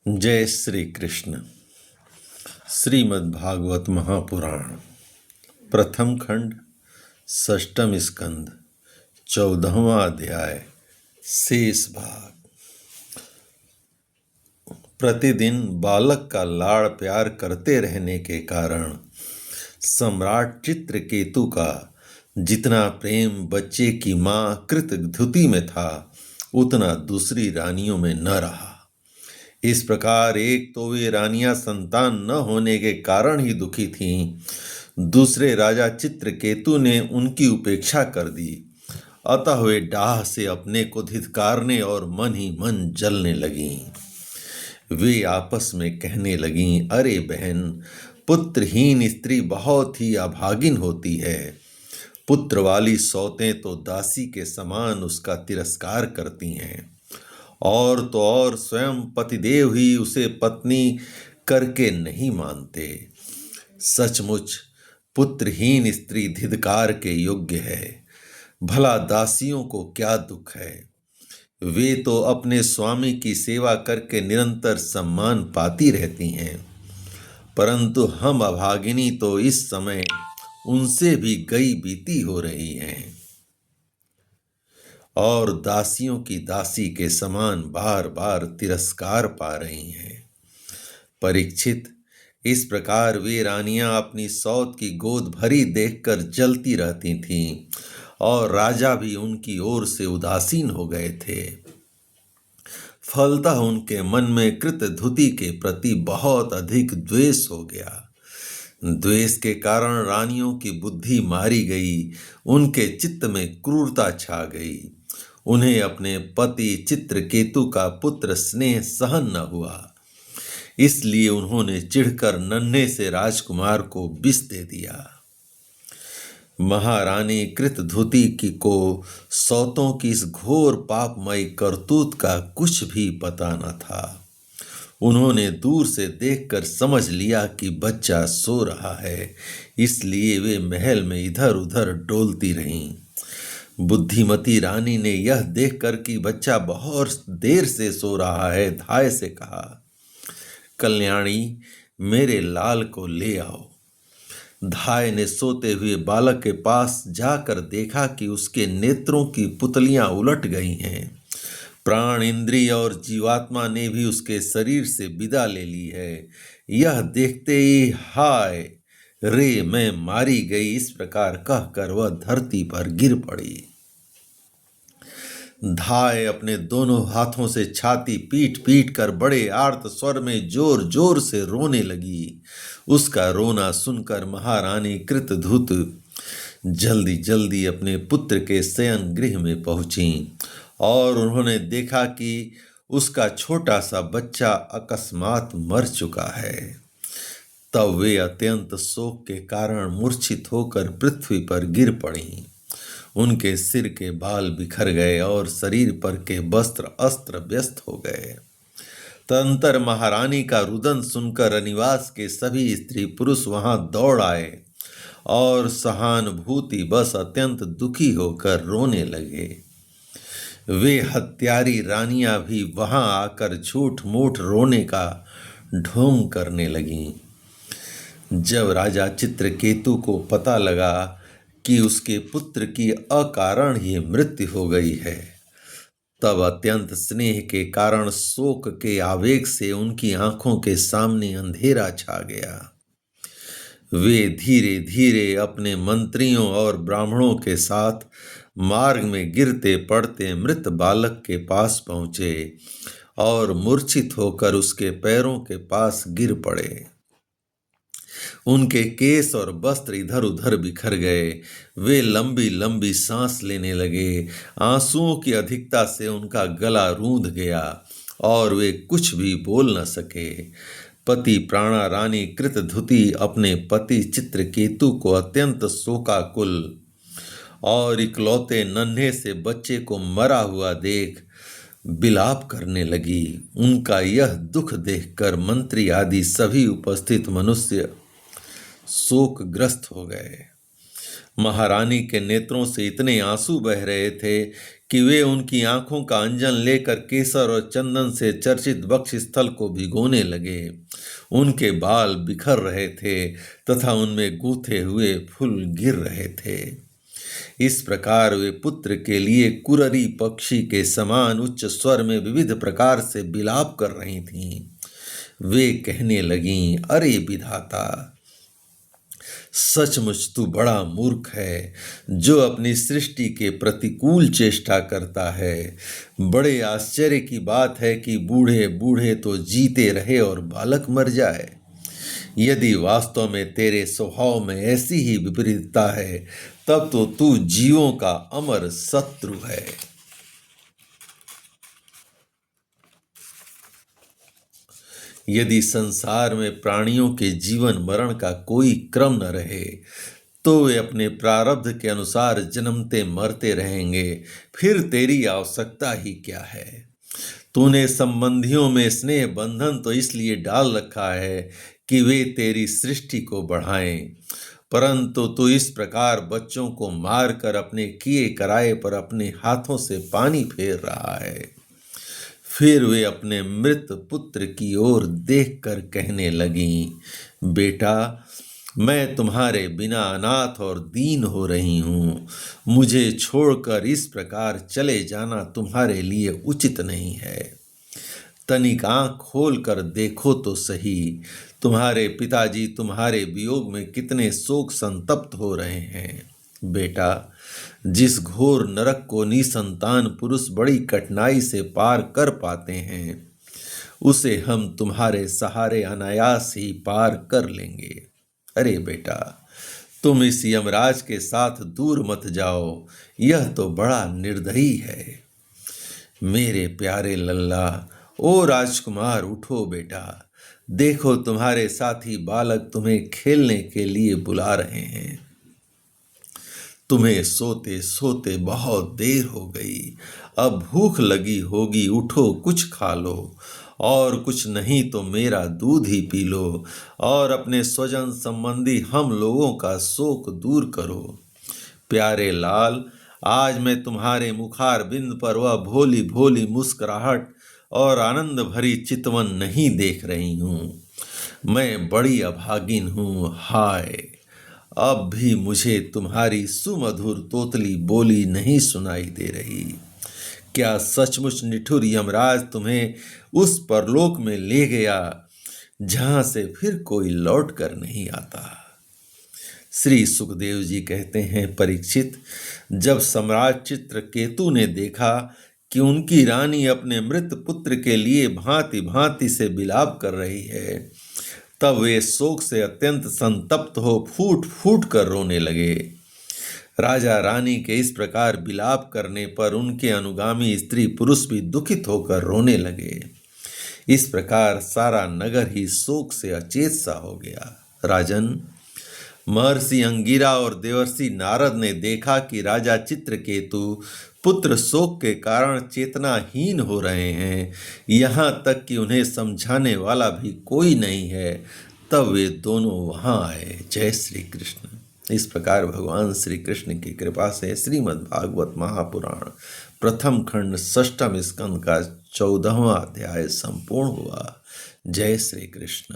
जय श्री कृष्ण। श्रीमद् भागवत महापुराण प्रथम खंड षष्ठम स्कंद 14वां अध्याय शेष भाग। प्रतिदिन बालक का लाड़ प्यार करते रहने के कारण सम्राट चित्रकेतु का जितना प्रेम बच्चे की मां कृतधुति में था उतना दूसरी रानियों में न रहा। इस प्रकार एक तो वे रानियां संतान न होने के कारण ही दुखी थीं, दूसरे राजा चित्रकेतु ने उनकी उपेक्षा कर दी। अतः वे डाह से अपने को धिक्कारने और मन ही मन जलने लगीं। वे आपस में कहने लगीं, अरे बहन, पुत्रहीन स्त्री बहुत ही अभागिन होती है। पुत्र वाली सौतें तो दासी के समान उसका तिरस्कार करती हैं, और तो और स्वयं पतिदेव ही उसे पत्नी करके नहीं मानते। सचमुच पुत्रहीन स्त्री धिक्कार के योग्य है। भला दासियों को क्या दुख है, वे तो अपने स्वामी की सेवा करके निरंतर सम्मान पाती रहती हैं, परंतु हम अभागिनी तो इस समय उनसे भी गई बीती हो रही हैं और दासियों की दासी के समान बार बार तिरस्कार पा रही हैं। परीक्षित, इस प्रकार वे रानियां अपनी सौत की गोद भरी देखकर जलती रहती थीं और राजा भी उनकी ओर से उदासीन हो गए थे। फलतः उनके मन में कृतधुति के प्रति बहुत अधिक द्वेष हो गया। द्वेष के कारण रानियों की बुद्धि मारी गई, उनके चित्त में क्रूरता छा गई। उन्हें अपने पति चित्रकेतु का पुत्र स्नेह सहन न हुआ, इसलिए उन्होंने चिढ़कर नन्हे से राजकुमार को विष दे दिया। महारानी कृतधुति की को सौतों की इस घोर पापमयी करतूत का कुछ भी पता न था। उन्होंने दूर से देखकर समझ लिया कि बच्चा सो रहा है, इसलिए वे महल में इधर उधर डोलती रहीं। बुद्धिमती रानी ने यह देखकर कि बच्चा बहुत देर से सो रहा है, धाय से कहा, कल्याणी, मेरे लाल को ले आओ। धाय ने सोते हुए बालक के पास जाकर देखा कि उसके नेत्रों की पुतलियां उलट गई हैं। प्राण, इंद्रिय और जीवात्मा ने भी उसके शरीर से विदा ले ली है। यह देखते ही हाय रे, मैं मारी गई, इस प्रकार कहकर वह धरती पर गिर पड़ी। धाय अपने दोनों हाथों से छाती पीट पीट कर बड़े आर्त स्वर में जोर जोर से रोने लगी। उसका रोना सुनकर महारानी कृतधुत जल्दी जल्दी अपने पुत्र के शयन गृह में पहुंची और उन्होंने देखा कि उसका छोटा सा बच्चा अकस्मात मर चुका है। तब वे अत्यंत शोक के कारण मूर्छित होकर पृथ्वी पर गिर पड़ीं। उनके सिर के बाल बिखर गए और शरीर पर के वस्त्र अस्त्र व्यस्त हो गए। तदंतर महारानी का रुदन सुनकर अनिवास के सभी स्त्री पुरुष वहां दौड़ आए और सहानुभूति बस अत्यंत दुखी होकर रोने लगे। वे हत्यारी रानियां भी वहां आकर झूठ मूठ रोने का ढोंग करने लगीं। जब राजा चित्रकेतु को पता लगा कि उसके पुत्र की अकारण ही मृत्यु हो गई है, तब अत्यंत स्नेह के कारण शोक के आवेग से उनकी आंखों के सामने अंधेरा छा गया। वे धीरे धीरे अपने मंत्रियों और ब्राह्मणों के साथ मार्ग में गिरते पड़ते मृत बालक के पास पहुंचे और मूर्छित होकर उसके पैरों के पास गिर पड़े। उनके केस और वस्त्र इधर उधर बिखर गए। वे लंबी लंबी सांस लेने लगे। आंसुओं की अधिकता से उनका गला रूंध गया और वे कुछ भी बोल न सके। पति प्राणा रानी कृतधुति अपने पति चित्रकेतु को अत्यंत शोकाकुल और इकलौते नन्हे से बच्चे को मरा हुआ देख विलाप करने लगी। उनका यह दुख देखकर मंत्री आदि सभी उपस्थित मनुष्य शोकग्रस्त हो गए। महारानी के नेत्रों से इतने आंसू बह रहे थे कि वे उनकी आंखों का अंजन लेकर केसर और चंदन से चर्चित वक्ष स्थल को भिगोने लगे। उनके बाल बिखर रहे थे तथा उनमें गूंथे हुए फूल गिर रहे थे। इस प्रकार वे पुत्र के लिए कुररी पक्षी के समान उच्च स्वर में विविध प्रकार से विलाप कर रही थीं। वे कहने लगीं, अरे विधाता, सचमुच तू बड़ा मूर्ख है जो अपनी सृष्टि के प्रतिकूल चेष्टा करता है। बड़े आश्चर्य की बात है कि बूढ़े बूढ़े तो जीते रहे और बालक मर जाए। यदि वास्तव में तेरे स्वभाव में ऐसी ही विपरीतता है तब तो तू जीवों का अमर शत्रु है। यदि संसार में प्राणियों के जीवन मरण का कोई क्रम न रहे तो वे अपने प्रारब्ध के अनुसार जन्मते मरते रहेंगे, फिर तेरी आवश्यकता ही क्या है। तूने संबंधियों में स्नेह बंधन तो इसलिए डाल रखा है कि वे तेरी सृष्टि को बढ़ाएं, परंतु तू इस प्रकार बच्चों को मारकर अपने किए कराए पर अपने हाथों से पानी फेर रहा है। फिर वे अपने मृत पुत्र की ओर देखकर कहने लगीं, बेटा, मैं तुम्हारे बिना अनाथ और दीन हो रही हूँ। मुझे छोड़कर इस प्रकार चले जाना तुम्हारे लिए उचित नहीं है। तनिक आँख खोल कर देखो तो सही, तुम्हारे पिताजी तुम्हारे वियोग में कितने शोक संतप्त हो रहे हैं। बेटा, जिस घोर नरक को निसंतान पुरुष बड़ी कठिनाई से पार कर पाते हैं, उसे हम तुम्हारे सहारे अनायास ही पार कर लेंगे। अरे बेटा, तुम इस यमराज के साथ दूर मत जाओ, यह तो बड़ा निर्दयी है। मेरे प्यारे लल्ला, ओ राजकुमार, उठो बेटा, देखो तुम्हारे साथी बालक तुम्हें खेलने के लिए बुला रहे हैं। तुम्हें सोते सोते बहुत देर हो गई, अब भूख लगी होगी, उठो कुछ खा लो, और कुछ नहीं तो मेरा दूध ही पी लो, और अपने स्वजन संबंधी हम लोगों का शोक दूर करो। प्यारे लाल, आज मैं तुम्हारे मुखार बिंद पर वह भोली भोली मुस्कुराहट और आनंद भरी चितवन नहीं देख रही हूँ। मैं बड़ी अभागिन हूँ। हाय, अब भी मुझे तुम्हारी सुमधुर तोतली बोली नहीं सुनाई दे रही। क्या सचमुच निठुर यमराज तुम्हें उस परलोक में ले गया जहां से फिर कोई लौट कर नहीं आता। श्री सुखदेव जी कहते हैं, परीक्षित, जब सम्राट चित्रकेतु ने देखा कि उनकी रानी अपने मृत पुत्र के लिए भांति भांति से विलाप कर रही है, तब वे शोक से अत्यंत संतप्त हो फूट फूट कर रोने लगे। राजा रानी के इस प्रकार विलाप करने पर उनके अनुगामी स्त्री पुरुष भी दुखित होकर रोने लगे। इस प्रकार सारा नगर ही शोक से अचेत सा हो गया। राजन, महर्षि अंगिरा और देवर्षि नारद ने देखा कि राजा चित्रकेतु पुत्र शोक के कारण चेतनाहीन हो रहे हैं, यहाँ तक कि उन्हें समझाने वाला भी कोई नहीं है। तब वे दोनों वहाँ आए। जय श्री कृष्ण। इस प्रकार भगवान श्री कृष्ण की कृपा से श्रीमद् भागवत महापुराण प्रथम खंड षष्ठम स्कंद का 14वां अध्याय संपूर्ण हुआ। जय श्री कृष्ण।